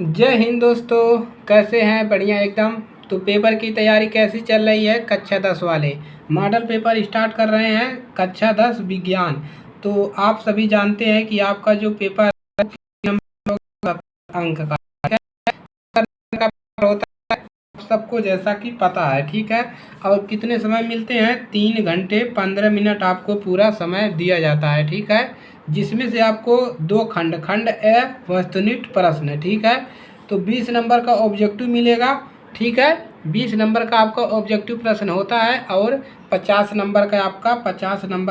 जय हिंद दोस्तों। कैसे हैं? बढ़िया एकदम। तो पेपर की तैयारी कैसी चल रही है? कक्षा 10 वाले मॉडल पेपर स्टार्ट कर रहे हैं, कक्षा 10 विज्ञान। तो आप सभी जानते हैं कि आपका जो पेपर अंक का का होता है, सबको जैसा कि पता है, ठीक है। और कितने समय मिलते हैं? 3 घंटे 15 मिनट आपको पूरा समय दिया जाता है, ठीक है। जिसमें से आपको दो खंड खंड ए वस्तुनिष्ठ प्रश्न, ठीक है। तो 20 नंबर का ऑब्जेक्टिव मिलेगा, ठीक है। 20 नंबर का आपका ऑब्जेक्टिव प्रश्न होता है और 50 नंबर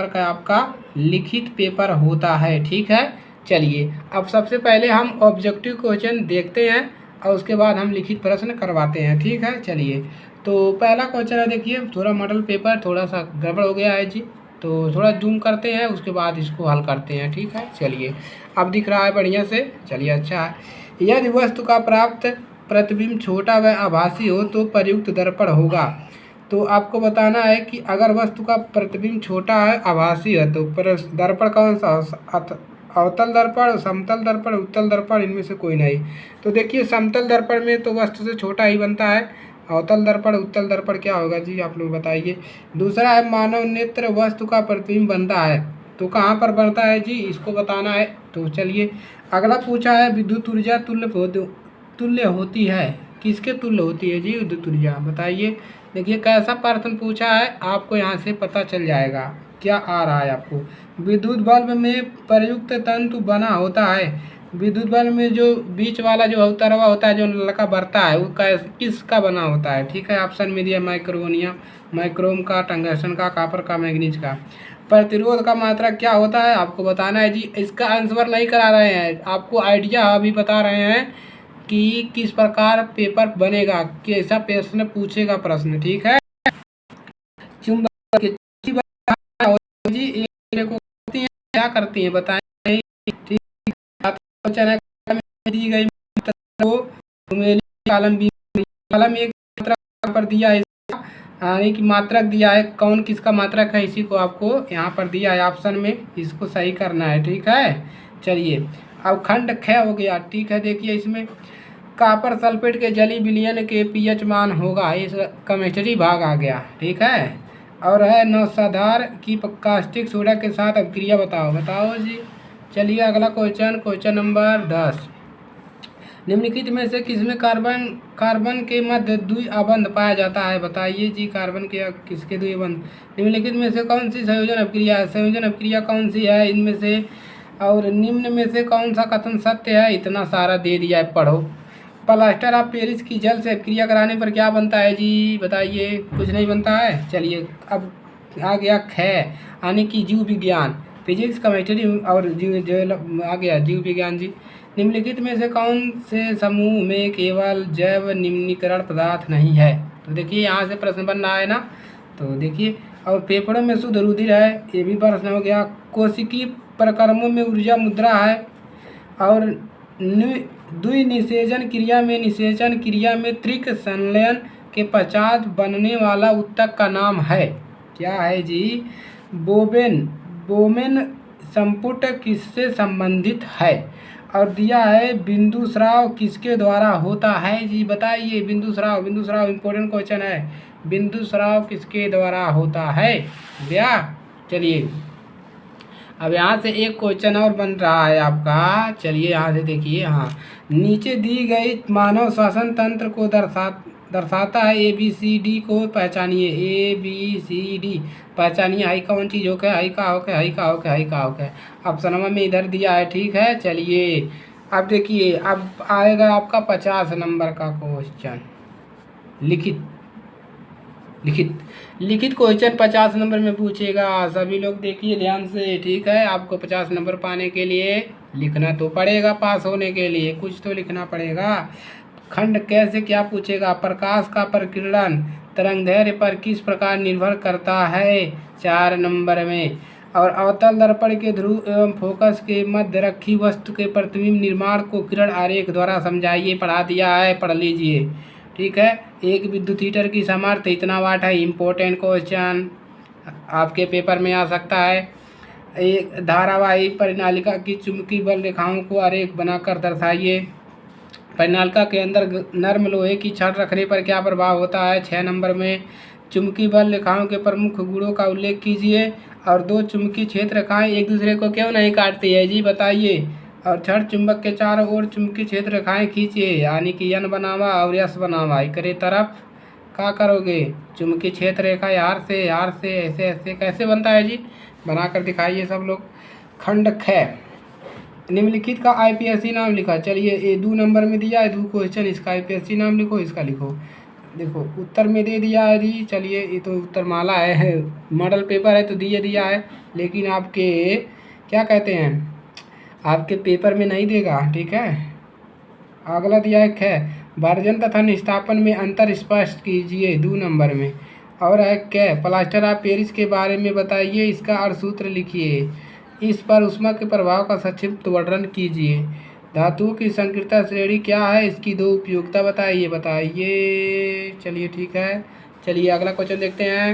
का आपका लिखित पेपर होता है, ठीक है। चलिए, अब सबसे पहले हम ऑब्जेक्टिव क्वेश्चन देखते हैं और उसके बाद हम लिखित प्रश्न करवाते हैं, ठीक है। चलिए, तो पहला क्वेश्चन है, देखिए। थोड़ा मॉडल पेपर थोड़ा सा गड़बड़ हो गया है जी, तो थोड़ा जूम करते हैं, उसके बाद इसको हल करते हैं, ठीक है। चलिए, अब दिख रहा है बढ़िया से। चलिए, अच्छा है। यदि वस्तु का प्राप्त प्रतिबिंब छोटा व आभासी हो तो प्रयुक्त दर्पण होगा। तो आपको बताना है कि अगर वस्तु का प्रतिबिंब छोटा है, आभासी है, तो दर्पण कौन सा? अवतल दर्पण, समतल दर्पण, उत्तल दर्पण, इनमें से कोई नहीं। तो देखिए, समतल दर्पण में तो वस्तु से छोटा ही बनता है। अवतल दर्पण, उत्तल दर्पण क्या होगा जी? आप लोग बताइए। दूसरा है, मानव नेत्र वस्तु का प्रतिबिंब बनता है, तो कहाँ पर बनता है जी? इसको बताना है। तो चलिए, अगला पूछा है, विद्युत ऊर्जा तुल्य होती है। किसके तुल्य होती है जी विद्युत ऊर्जा? बताइए। देखिए, कैसा प्रश्न पूछा है, आपको यहाँ से पता चल जाएगा क्या आ रहा है आपको। विद्युत बल्ब में प्रयुक्त तंतु बना होता है। विद्युत बल्ब में जो बीच वाला जो उतरवा होता है, जो लड़का बढ़ता है, वो किसका बना होता है? ठीक है, ऑप्शन में दिया माइक्रोनियम, माइक्रोम का, टंगस्टन का, कॉपर का, मैग्नीज का। प्रतिरोध का मात्रा क्या होता है? आपको बताना है जी। इसका आंसर नहीं करा रहे हैं, आपको आइडिया अभी बता रहे हैं कि किस प्रकार पेपर बनेगा, कैसा प्रश्न पूछेगा प्रश्न, ठीक है। चुंबक की जी एक को करती हैं, क्या करती हैं बताएं? ठीक, क्वेश्चन है। दी गई वो कॉलम बी, कॉलम एक मात्रक पर दिया है, यानी कि मात्रक दिया है, कौन किसका मात्रक है इसी को आपको यहाँ पर दिया है ऑप्शन में, इसको सही करना है, ठीक है। चलिए, अब खंड ख हो गया, ठीक है। देखिए, इसमें कॉपर सल्फेट के जली विलयन के पीएच मान होगा, इस केमिस्ट्री भाग आ गया, ठीक है। और है नौसाधार की कास्टिक सोडा के साथ अभिक्रिया बताओ। बताओ जी। चलिए, अगला क्वेश्चन, क्वेश्चन नंबर 10। निम्नलिखित में से किसमें कार्बन कार्बन के मध्य द्विअबंध पाया जाता है? बताइए जी, कार्बन के किसके द्विअबंध? निम्नलिखित में से कौन सी संयोजन अभिक्रिया है? संयोजन अभिक्रिया कौन सी है इनमें से? और निम्न में से कौन सा कथन सत्य है? इतना सारा दे दिया है, पढ़ो। प्लास्टर ऑफ पेरिस की जल से अभिक्रिया कराने पर क्या बनता है जी? बताइए। कुछ नहीं बनता है। चलिए, अब आ गया ख, यानी कि जीव विज्ञान, फिजिक्स, केमिस्ट्री और आ गया जीव विज्ञान जी। निम्नलिखित में से कौन से समूह में केवल जैव निम्नीकरण पदार्थ नहीं है? तो देखिए, यहाँ से प्रश्न बन रहा है ना। तो देखिए, और फेफड़ों में शुद्ध रुधिर है, ये भी प्रश्न हो गया। कोशिकीय प्रक्रमों में ऊर्जा मुद्रा है। और द्विनिषेचन क्रिया में त्रिक संलयन के पश्चात बनने वाला उत्तक का नाम है, क्या है जी? बोमेन। बोमेन संपुट किससे संबंधित है? और दिया है बिंदु स्राव किसके द्वारा होता है जी? बताइए। बिंदु स्राव इंपॉर्टेंट क्वेश्चन है। बिंदु स्राव किसके द्वारा होता है भैया? चलिए, अब यहाँ से एक क्वेश्चन और बन रहा है आपका। चलिए, यहाँ से देखिए। हाँ, नीचे दी गई मानव श्वसन तंत्र को दर्शाता है, ए बी सी डी को पहचानिए। ए बी सी डी पहचानिए। हाई कौन चीज़ हो के, हाई का हो के, हाई का हो के, हाई का हो के। ऑप्शन में इधर दिया है, ठीक है। चलिए, अब देखिए, अब आएगा आपका 50 नंबर का क्वेश्चन। लिखित लिखित लिखित क्वेश्चन 50 नंबर में पूछेगा। सभी लोग देखिए ध्यान से, ठीक है। आपको 50 नंबर पाने के लिए लिखना तो पड़ेगा, पास होने के लिए कुछ तो लिखना पड़ेगा। खंड कैसे क्या पूछेगा? प्रकाश का प्रकीर्णन तरंगदैर्घ्य पर किस प्रकार निर्भर करता है? 4 नंबर में। और अवतल दर्पण के ध्रुव एवं फोकस के मध्य रखी वस्तु के प्रतिबिंब निर्माण को किरण आरेख द्वारा समझाइए। पढ़ा दिया है, पढ़ लीजिए, ठीक है। एक विद्युत हीटर की सामर्थ्य इतना वाट है, इम्पोर्टेंट क्वेश्चन आपके पेपर में आ सकता है। एक धारावाही परिनालिका की चुंबकीय बल रेखाओं को आरेख बनाकर दर्शाइए। परिनालिका के अंदर नर्म लोहे की छड़ रखने पर क्या प्रभाव होता है। 6 नंबर में चुंबकीय बल रेखाओं के प्रमुख गुणों का उल्लेख कीजिए। और दो चुंबकीय क्षेत्र रेखाएं एक दूसरे को क्यों नहीं काटती है जी, बताइए। और छड़ चुंबक के चारों ओर चुंबकीय क्षेत्र रेखाएं खींचिए, यानी कि एन बनावा और एस बनावा। एकरे तरफ क्या करोगे, चुंबकीय क्षेत्र रेखा यार से ऐसे ऐसे कैसे बनता है जी, बनाकर दिखाइए सब लोग। खंड ख, निम्नलिखित का आईपीएससी नाम लिखा। चलिए ये 2 नंबर में दिया है 2 क्वेश्चन, इसका आईपीएससी नाम लिखो, इसका लिखो। देखो उत्तर में दे दिया है जी। चलिए ये तो उत्तर माला है, मॉडल पेपर है तो दिया है, लेकिन आपके क्या कहते हैं, आपके पेपर में नहीं देगा, ठीक है। अगला दिया है ख, वर्जन तथा निष्ठापन में अंतर स्पष्ट कीजिए 2 नंबर में। और है क, प्लास्टर ऑफ पेरिस के बारे में बताइए, इसका अर्धसूत्र लिखिए। इस पर ऊष्मा के प्रभाव का संक्षिप्त वर्णन कीजिए। धातुओं की संकीर्णता श्रेणी क्या है, इसकी 2 उपयोगिता बताइए। चलिए ठीक है, चलिए अगला क्वेश्चन देखते हैं।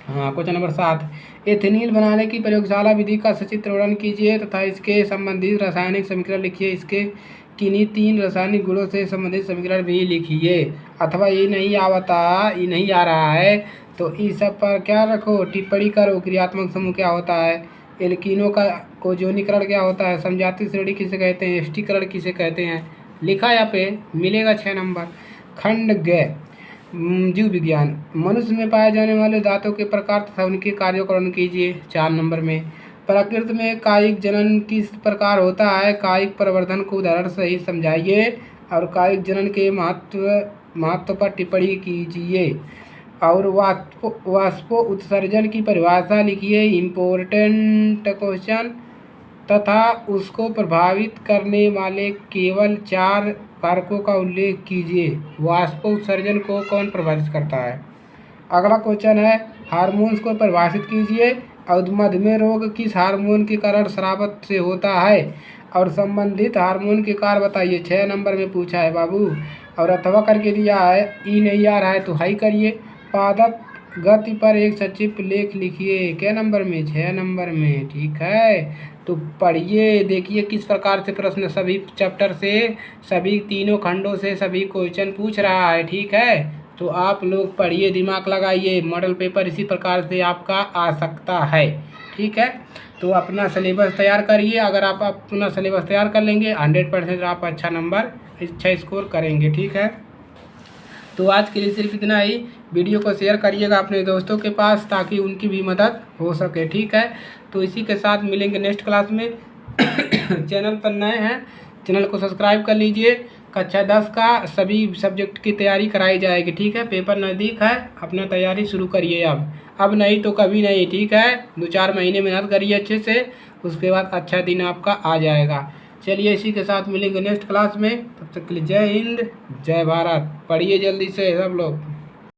हाँ, क्वेश्चन नंबर 7, एथेनिल बनाने की प्रयोगशाला विधि का सचित्र वर्णन कीजिए तथा इसके संबंधित रासायनिक समीकरण लिखिए। इसके किन्हीं 3 रासायनिक गुणों से संबंधित समीकरण भी लिखिए। अथवा ये नहीं आ रहा है तो इस सब पर क्या रखो, टिप्पणी करो। क्रियात्मक समूह क्या होता है, एल्कीनों का ओजोनीकरण क्या होता है, समजातीय श्रेणी किसे कहते हैं, एस्टीकरण किसे कहते हैं, लिखा यहाँ पे मिलेगा 6 नंबर। खंड ग, जीव विज्ञान, मनुष्य में पाए जाने वाले दांतों के प्रकार तथा उनके कार्यों का वर्णन कीजिए 4 नंबर में। प्रकृति में कायिक जनन किस प्रकार होता है, कायिक प्रवर्धन को उदाहरण सहित समझाइए और कायिक जनन के महत्व पर टिप्पणी कीजिए। और वाष्पो उत्सर्जन की परिभाषा लिखिए, इम्पोर्टेंट क्वेश्चन। तथा उसको प्रभावित करने वाले केवल 4 कारकों का उल्लेख कीजिए। वाष्प उत्सर्जन को कौन प्रभावित करता है। अगला क्वेश्चन है, हार्मोन्स को परिभाषित कीजिए और मधुमेह रोग किस हार्मोन के कारण स्रावत से होता है और संबंधित हार्मोन के कार्य बताइए। 6 नंबर में पूछा है बाबू। और अथवा करके दिया है, ई नहीं आ रहा है तो हाई करिए। पादप गति पर एक संक्षिप्त लेख लिखिए, क्या नंबर में, 6 नंबर में, ठीक है। तो पढ़िए, देखिए किस प्रकार से प्रश्न सभी चैप्टर से, सभी तीनों खंडों से सभी क्वेश्चन पूछ रहा है, ठीक है। तो आप लोग पढ़िए, दिमाग लगाइए, मॉडल पेपर इसी प्रकार से आपका आ सकता है, ठीक है। तो अपना सिलेबस तैयार करिए, अगर आप अपना सिलेबस तैयार कर लेंगे 100% आप अच्छा नंबर, अच्छा स्कोर करेंगे, ठीक है। तो आज के लिए सिर्फ इतना ही। वीडियो को शेयर करिएगा अपने दोस्तों के पास ताकि उनकी भी मदद हो सके, ठीक है। तो इसी के साथ मिलेंगे नेक्स्ट क्लास में। चैनल पर नए हैं, चैनल को सब्सक्राइब कर लीजिए। कक्षा 10 का सभी सब्जेक्ट की तैयारी कराई जाएगी, ठीक है। पेपर नज़दीक है, अपना तैयारी शुरू करिए अब नहीं तो कभी नहीं, ठीक है। 2-4 महीने मेहनत करिए अच्छे से, उसके बाद अच्छा दिन आपका आ जाएगा। चलिए इसी के साथ मिलेंगे नेक्स्ट क्लास में, तब तक के लिए जय हिंद जय भारत। पढ़िए जल्दी से सब लोग।